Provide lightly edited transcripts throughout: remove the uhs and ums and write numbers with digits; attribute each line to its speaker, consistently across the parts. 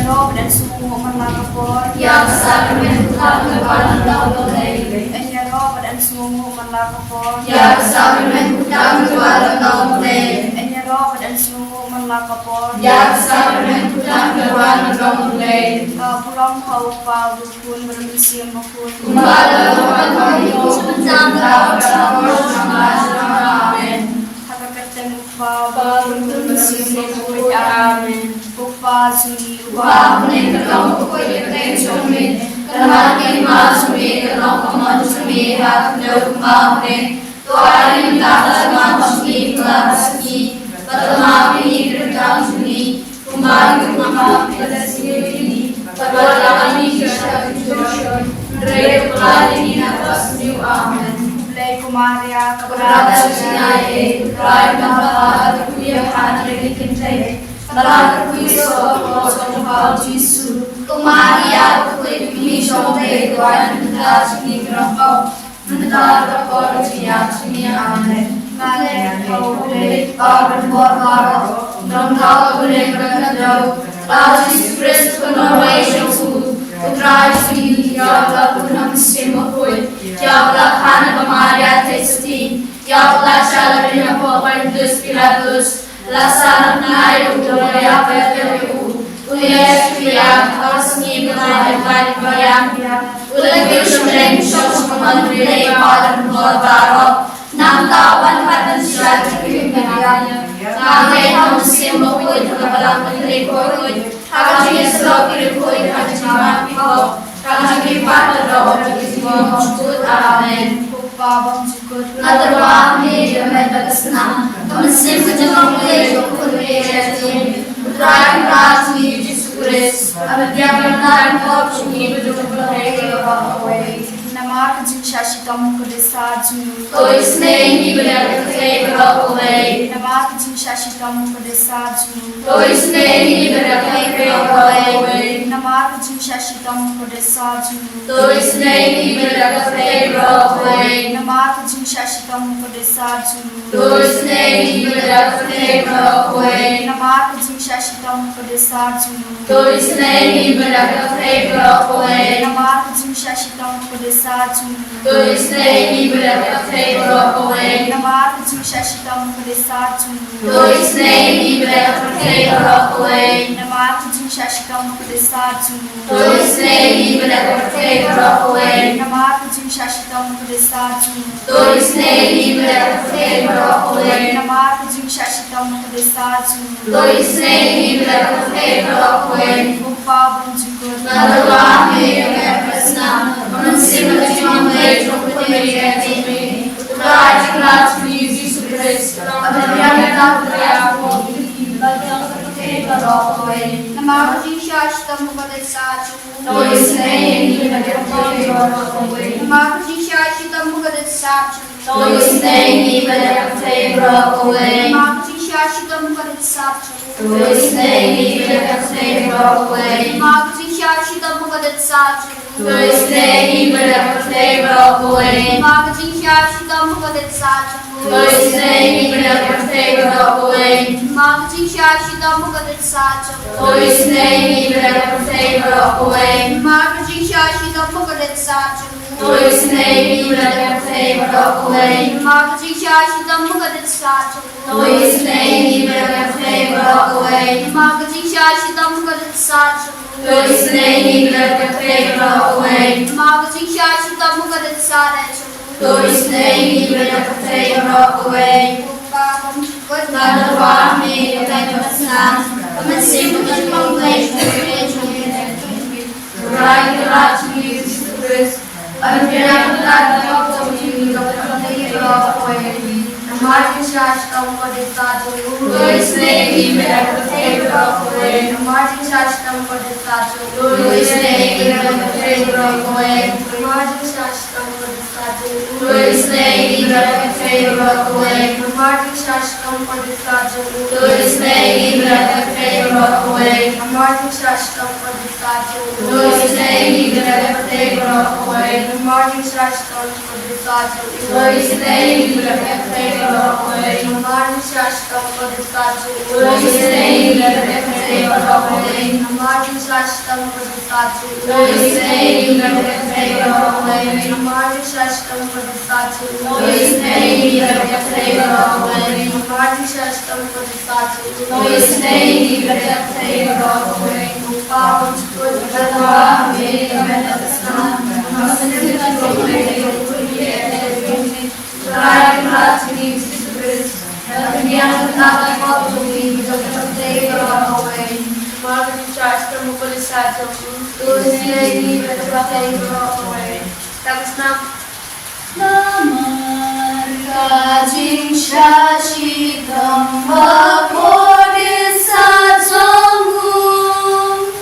Speaker 1: Rob dan suku melakapor
Speaker 2: yang sakit kepada Allah
Speaker 1: Enya Rob dan suku melakapor
Speaker 2: yang sakit kepada Allah
Speaker 1: Enya Rob dan suku melakapor
Speaker 2: yang sakit kepada Allah
Speaker 1: pulang kau pau dukun bermisi makun
Speaker 2: kepada Allah sebentar amin
Speaker 1: hakakatan pau bermisi makun amin Upa suri
Speaker 2: Upa ne kalau kau yang sumi karena kita sumi kalau kamu sumi hak doa ne Tuhan tak sama sumi kelasmi pertama ini kita sumi kembali pada sini pada kami kita jujur dari pelari atas new amen
Speaker 1: Mulai kumaria
Speaker 2: kepada sinai rai bahwa kuya hari dikintai Dalam kuiso soal Yesus, Maria kulit misal Tuhan kita sini kerapau, mentar kapal siap sini amen. Maria kau boleh kau berbuat baik, dan kau boleh berkata, Yesus Kristus penolong Yesus, Putra Yesus, ya Allah Tuhan semua ya Allah Hana Maria testi, ya Allah Shalom Bapak Pilatus. Laksana naik untuk apa terlalu, ulias pria harus mengalami bayang, ulias kemudian sosok menteri pada berbarak, namtawan pada syarat kehidupannya, namun kamu semua pun kepada menteri koi, kami selalu koi kacima pihak, kami pada roh semua wujud amin.
Speaker 1: Babang syukur
Speaker 2: Nadarwa me meta kesna Kamsim kejamang le kulle jati Putra Rajni Yesus Kristus Abadya benar kau cumi berjumpa away
Speaker 1: Nama kejing syashi kamu kedesa julu
Speaker 2: तो इसने ही बना के away
Speaker 1: Nama kejing syashi kamu kedesa julu
Speaker 2: तो इसने ही बना के away
Speaker 1: Nama kejing syashi kamu kedesa julu
Speaker 2: तो इसने ही बना के away
Speaker 1: Nama kejing syashi kamu kedesa julu
Speaker 2: तो इसने ही बना के away
Speaker 1: Nama kejing syashi kamu kedesa julu
Speaker 2: तो इसने ही बना के away
Speaker 1: Nama kejing syashi kamu kedesa julu
Speaker 2: तो इसने ही बना के away
Speaker 1: Nama kejing syashi kamu kedesa julu
Speaker 2: तो इसने ही बना के away
Speaker 1: Nama kejing syashi kamu kedesa julu
Speaker 2: तो इसने ही बना के away
Speaker 1: Nama kejing syashi kamu kedesa julu
Speaker 2: तो इसने ही बना के away
Speaker 1: Nama kejing syashi kamu kedesa julu
Speaker 2: तो इसने ही बना के away
Speaker 1: Upa bersyukur
Speaker 2: Nadarwa me kesna Kamsim kejamang le kulle jati Putra Yesus Kristus Abadya benar kau
Speaker 1: Nama kejing syashi kamu kedesa julu
Speaker 2: तो इसने ही बना के away
Speaker 1: Nama kejing syashi kamu kedesa julu
Speaker 2: तो इसने ही बना के away
Speaker 1: Nama kejing syashi kamu kedesa julu
Speaker 2: तो इसने ही बना के away
Speaker 1: Nama kejing syashi kamu kedesa julu
Speaker 2: तो इसने ही बना के away
Speaker 1: Nama kejing syashi kamu kedesa julu
Speaker 2: तो इसने ही बना के away
Speaker 1: Nama kejing syashi kamu kedesa julu
Speaker 2: तो इसने ही बना के away
Speaker 1: Nama kejing syashi kamu kedesa julu
Speaker 2: तो इसने ही बना के away
Speaker 1: Nama kejing syashi kamu kedesa julu
Speaker 2: तो इसने ही बना के away
Speaker 1: Nama kejing syashi kamu kedesa julu
Speaker 2: तो इसने ही बना के away
Speaker 1: Nama kejing syashi kamu kedesa julu
Speaker 2: तो इसने ही बना के away
Speaker 1: Upa bersyukur
Speaker 2: Nadarwa me kesna Kamsim kejamang le kulle jati Putra Yesus Kristus Abadya benar kau cumi berjumpa away
Speaker 1: Nama kejing syashi kamu kedesa julu
Speaker 2: तो इसने ही बना के away
Speaker 1: Nama kejing syashi kamu kedesa julu
Speaker 2: तो इसने ही बना के away
Speaker 1: Nama kejing syashi kamu kedesa julu
Speaker 2: तो इसने ही बना के away
Speaker 1: Nama kejing syashi kamu kedesa julu
Speaker 2: तो इसने ही बना के away
Speaker 1: Nama kejing syashi kamu kedesa Sato,
Speaker 2: Glory Dei, libera te
Speaker 1: in the morning stars come for the Sato,
Speaker 2: Glory Dei, libera te
Speaker 1: in the morning stars come for the Sato,
Speaker 2: Glory Dei, libera te
Speaker 1: in the morning stars come for the Sato,
Speaker 2: Glory Dei, libera te
Speaker 1: in the morning stars come for the Sato,
Speaker 2: Glory Dei, libera te
Speaker 1: in the morning stars come for the Sato,
Speaker 2: Glory Dei, libera te
Speaker 1: Power to put the
Speaker 2: Tua vita nostra trai grati Jesus Christ prendiamo la foto di te away
Speaker 1: morning stars come for the Sato,
Speaker 2: Glory Dei, libera te away
Speaker 1: tapos na
Speaker 2: Namarkajing Shashitam Vakodisatsamum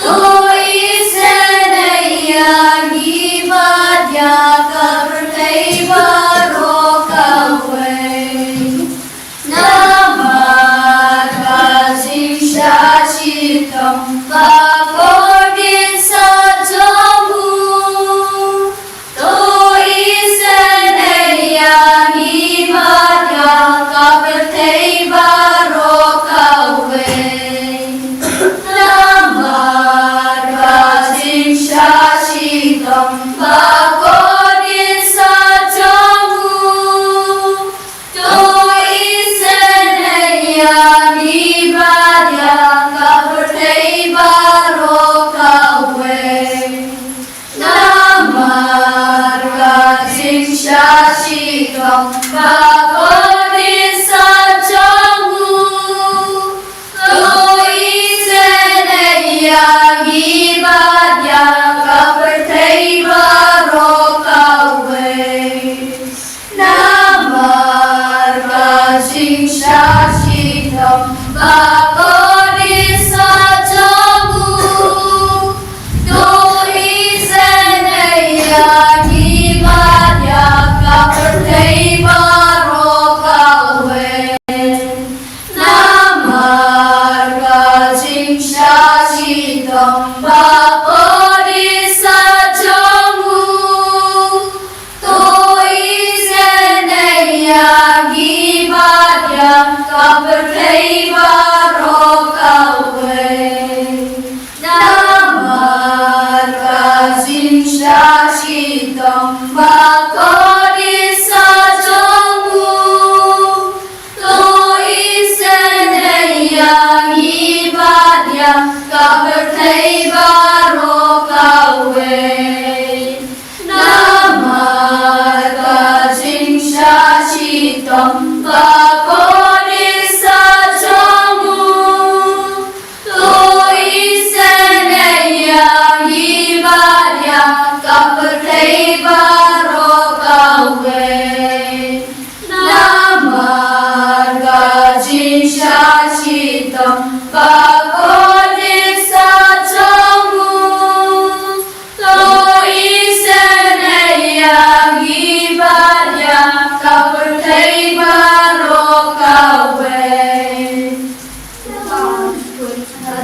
Speaker 2: Toi Senayagi Vadya Kavrtaiva Rokaway Namarkajing Shashitam Vakodisatsamum Toi Senayagi Vadya Kavrtaiva Rokaway Namarkajing Shashitam Vakodisatsamum Toi Senayagi Vadya Kavrtaiva Rokaway Namarkajing Shashitam Vakodisatsamum Toi Senayagi Vadya Kavrtaiva Rokaway Namarkajing Shashitam Vakodisatsamum Toi Senayagi Vadya Kavrtaiva Rokaway Namarkajing Shashitam Vakodisatsamum Toi Senayagi Vadya Kavrtaiva Rokaway Namarkajing Shashitam Vakodisatsamum Toi Senayagi Vadya Kavrtaiva Rokaway Namarkajing Shashitam Vakodisatsamum Toi Senayagi Vadya Kavrtaiva Rokaway Namarkajing Shashitam Vakodisatsamum Toi Senayagi Vadya Kavrtaiva Rokaway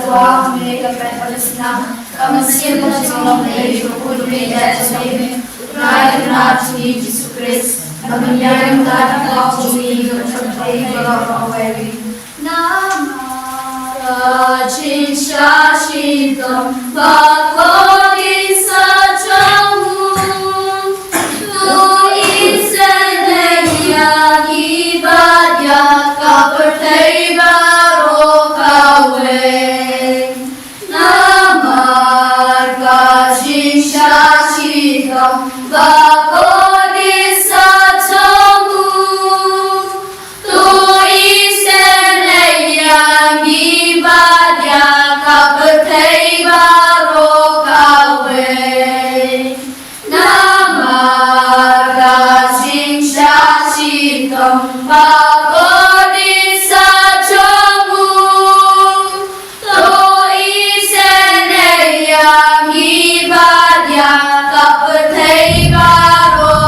Speaker 2: Tua mega preparação Kamasir Bhajam Lejo Purveda Chame Trai Grati Jesus Christ Abhinyam Data Kaujini Kavrtaiva Rokaway Namarkajing Shashitam Vakodisatsamum Toi Senayagi Vadya Kavrtaiva Rokaway Namarkajing Shashitam Vakodisatsamum Toi Senayagi Vadya Kavrtaiva Rokaway Namarkajing Shashitam Vakodisatsamum Toi Senayagi Vadya Kavrtaiva Rokaway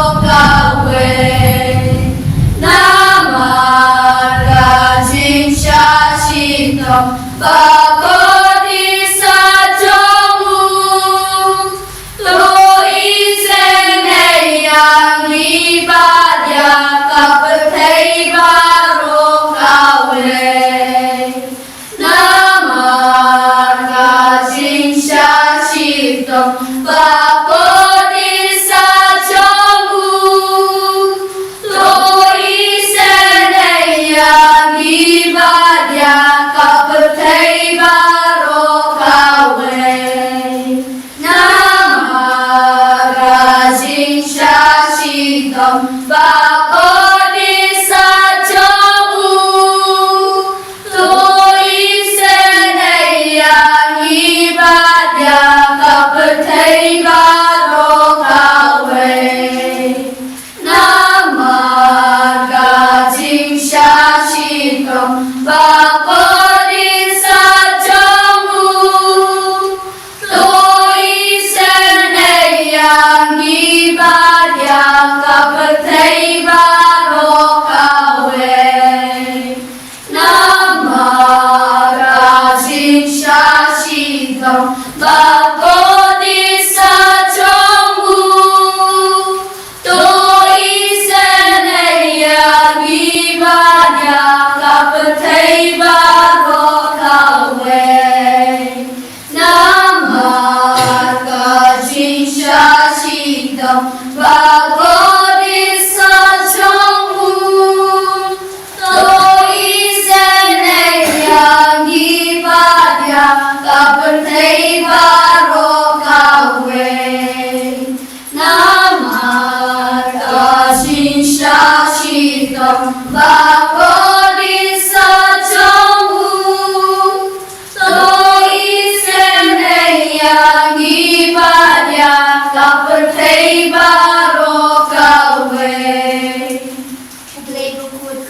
Speaker 2: Bago di sa chonggu to isenaya gibanya kapetai bago kawe namar ka jinsha shidam bago di sa chonggu to isenaya gibanya kapetai baro kawe namar kashin shashitam bako disa chonggu to isenaya gibanya kapetai baro kawe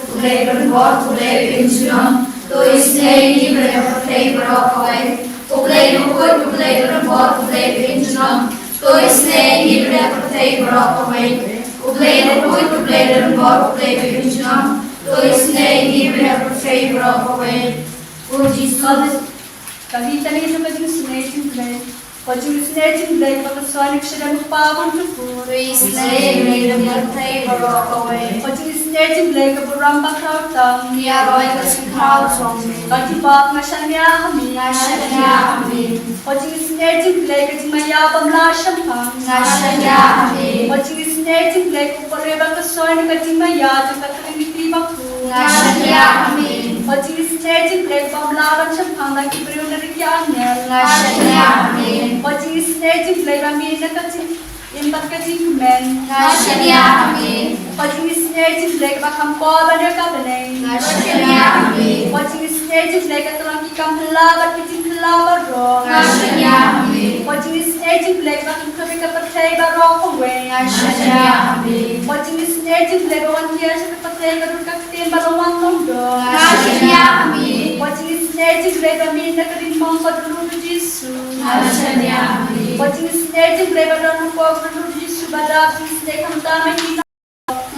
Speaker 2: Kublai berbuat kublai pensiun to isne gibanya kapetai baro kawe Kublai berbuat kublai berbuat kublai pensiun to isne gibanya kapetai baro kawe Kublai berbuat kublai berbuat kublai pensiun to isne gibanya kapetai baro kawe Uji sabes
Speaker 1: Kami tadi itu kajing sinaitin blay. Kajing sinaitin blay pagkaswanik siya ng pawon tupo.
Speaker 2: to isne gibanya kapetai baro kawe
Speaker 1: Kajing sinaitin blay kaburang bakawtang.
Speaker 2: Niaroy kasing crowd song
Speaker 1: Kajibak na siya niya kami.
Speaker 2: Ngasya niya amin
Speaker 1: Kajing sinaitin blay kajing mayabang na siyang pang.
Speaker 2: Ngasya niya amin
Speaker 1: Kajing sinaitin blay kupareba kaswanik kajing mayat ang katulimiti baku.
Speaker 2: Ngasya niya amin
Speaker 1: Kajing sinaitin blay pamlaban siyang pang nakibriw na rikyangel.
Speaker 2: Ngasya niya amin
Speaker 1: Kajing sinaitin blay ramin na kajing imbat kajing kumen.
Speaker 2: Ngasya niya amin
Speaker 1: Kajing sinaitin blay kakampola na kabanay.
Speaker 2: Ngasya niya amin
Speaker 1: Kajing sinaitin blay katalang ikang halabat kajing halabat ro.
Speaker 2: Ngasya niya amin
Speaker 1: Kajing sinaitin blay kaking kami kapatay baro kawe.
Speaker 2: Ngasya niya amin
Speaker 1: Kajing sinaitin blay kawan dia sa kapatay karun kaktin barawang tondo.
Speaker 2: Ngasya niya amin
Speaker 1: Kajing sinaitin blay kami na karimang kadulunod Jesu.
Speaker 2: Ngasya niya amin
Speaker 1: Kajing sinaitin blay badanong ko kadulunod Jesu badap sinay kang damay kita.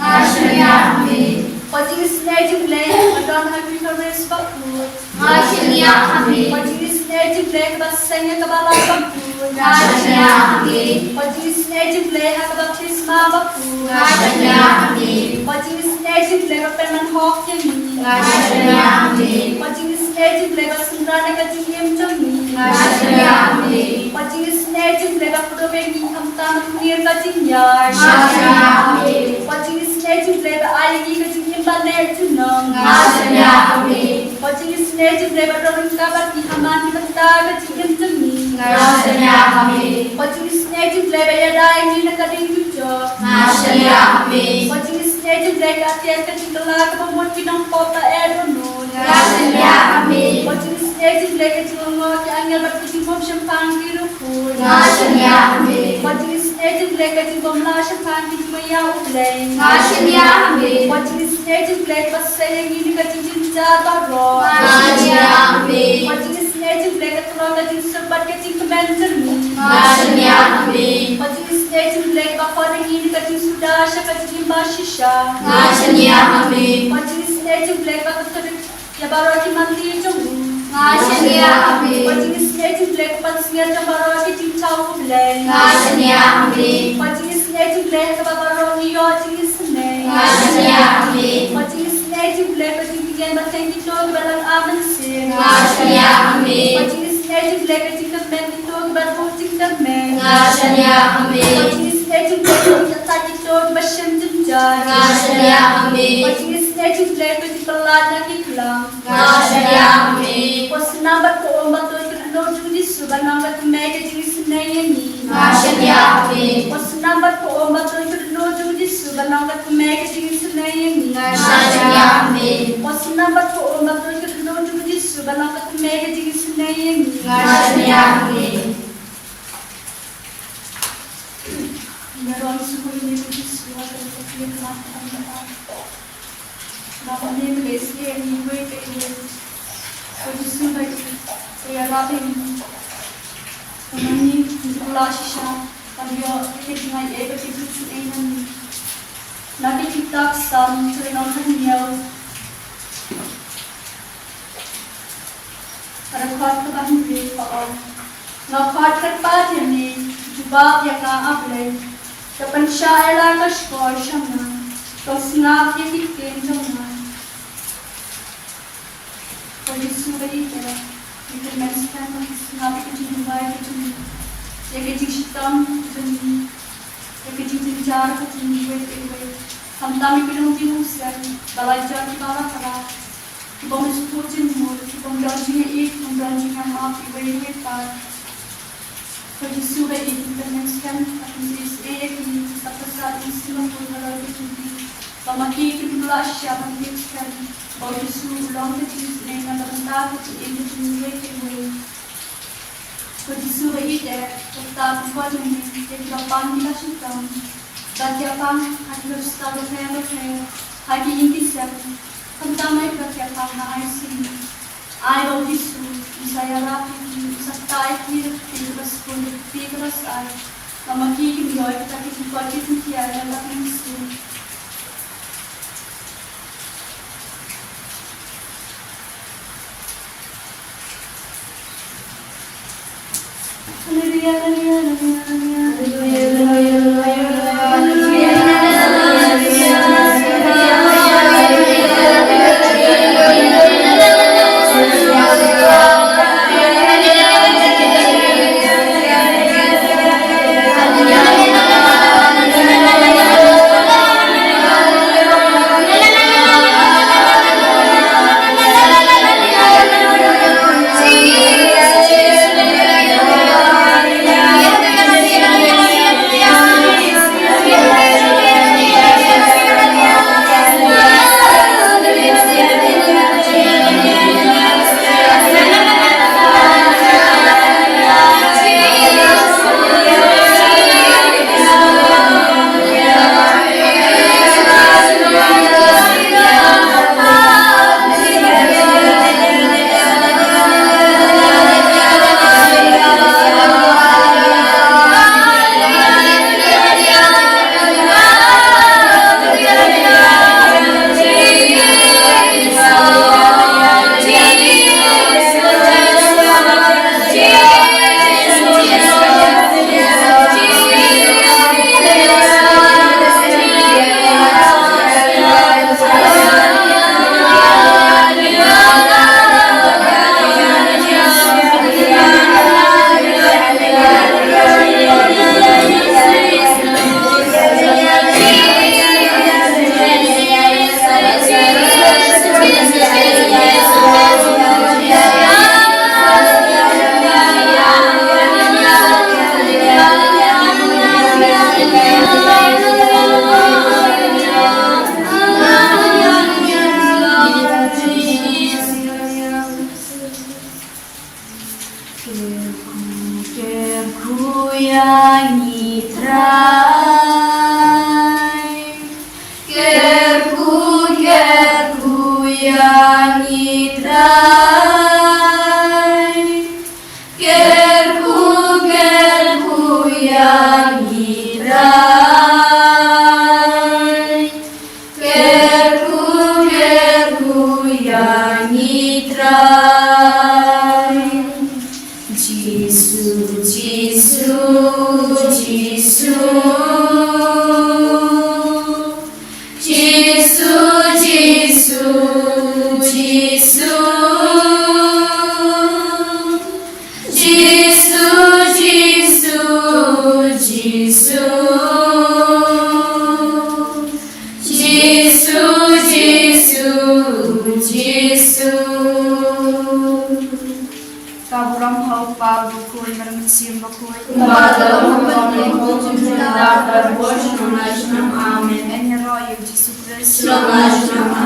Speaker 2: Ngasya niya amin
Speaker 1: Kajing sinaitin blay badanong agricultural bakut.
Speaker 2: Ngasya niya amin
Speaker 1: Kajing sinaitin blay kabasanya kabala bakut.
Speaker 2: Ngasya niya amin
Speaker 1: Kajing sinaitin blay kabaptisma bakut.
Speaker 2: Ngasya niya amin
Speaker 1: Kajing sinaitin blay kapeman hok yami.
Speaker 2: Ngasya niya amin
Speaker 1: Kajing sinaitin blay kasundrana kajing yam jami.
Speaker 2: Ngasya niya amin
Speaker 1: Kajing sinaitin blay kapudobengi kamtamat kunir kajing yar.
Speaker 2: Ngasya niya amin
Speaker 1: Kajing sinaitin blay kaayagi kajing imbaner junong.
Speaker 2: Ngasya niya amin
Speaker 1: Kajing sinaitin blay kadorong kabat di haman di bata kajing yam jami.
Speaker 2: Ngasya niya amin
Speaker 1: Kajing sinaitin blay bayadayang di nakading yujo.
Speaker 2: Ngasya niya amin
Speaker 1: Kajing sinaitin blay kaatiyan kajing kalaka pamon pinang kota eronon.
Speaker 2: Ngasya niya amin
Speaker 1: Kajing sinaitin blay kajing ngomong angel bat kajing mom siyang pangirupun.
Speaker 2: Ngasya niya amin
Speaker 1: Kajing sinaitin blay kajing bomla siyang pangkajing mayaw blay.
Speaker 2: Ngasya niya amin
Speaker 1: Kajing sinaitin blay pasayang ini kajing jinjata ro.
Speaker 2: Ngasya niya amin
Speaker 1: Kajing sinaitin blay katulong kajing serbat kajing kementermi.
Speaker 2: Ngasya niya amin
Speaker 1: Kajing sinaitin blay kakorang ini kajing sudah siya kajing basisya.
Speaker 2: Ngasya niya amin
Speaker 1: Kajing sinaitin blay kakatulik ya baro ki mandi jong.
Speaker 2: Ngasya niya amin
Speaker 1: Kajing sinaitin blay kapansingan ya baro ki jinchaw blay.
Speaker 2: Ngasya niya amin
Speaker 1: Kajing sinaitin blay kababaro niyo kajing sinay.
Speaker 2: Ngasya niya amin
Speaker 1: Kajing sinaitin blay kajing bigyan batay dito balang aman sin.
Speaker 2: Ngasya niya amin
Speaker 1: Kajing sinaitin blay kajing kamen dito balang kajing kamen.
Speaker 2: Ngasya niya amin
Speaker 1: Kajing sinaitin blay kajing tatay dito basyang jinjan.
Speaker 2: Ngasya niya amin
Speaker 1: Kajing sinaitin blay kajing pelad na kiklang.
Speaker 2: Ngasya niya amin
Speaker 1: Wasnabat ko ombak to ikano judi subanang kat mega jing sinayani.
Speaker 2: Ngasya niya amin
Speaker 1: Wasnabat ko ombak to ikano judi subanang kat mega jing sinayani.
Speaker 2: Ngasya niya amin
Speaker 1: Wasnabat ko ombak to ikano judi subanang kat mega jing sinayani.
Speaker 2: Ngasya niya amin
Speaker 1: Meron suko ini judi suwa kat katiyan matan matan. Napa ni Malaysia ni gue ke ini. Kau sudah saya rapin. Kami pula sisa. Kami kita dengan ego kita sendiri. Nanti kita sam terlalu hanyal. Para kuat kebahan beri Ngakhat kat patini jubab yak na aple kapan shaila kashkor shamna kasnap yakikin jamna Yesu berita itu meskan snap yakikin bai yakikin yakikin shitam yakikin yakikin jar yakikin wait हम तामी पिलुं की मुस्कान बलाइजार की बाला करा कि बम sporting mode कि बम dancing एक बम dancing माफ की वही में पार तो जिससे वे एक इंटरनेशनल अपनी इस एक की सबसे इंस्टीट्यूट को लगा के चुकी बमाकी की बिलाशिया बंदी कर और जिससे लॉन्ग चीज ने ना बंदा को एक चुनिए के हुए तो जिससे वे एक तो ताप को नहीं एक लपान की लाशिता Bertiapang hati berstado saya hati ini siapa pertama bertiapang na IC I will disu saya rapi satai kiri terus pun terus ay kamaki kini hoy kita kini kuat kini tiada lagi disu
Speaker 2: Amen.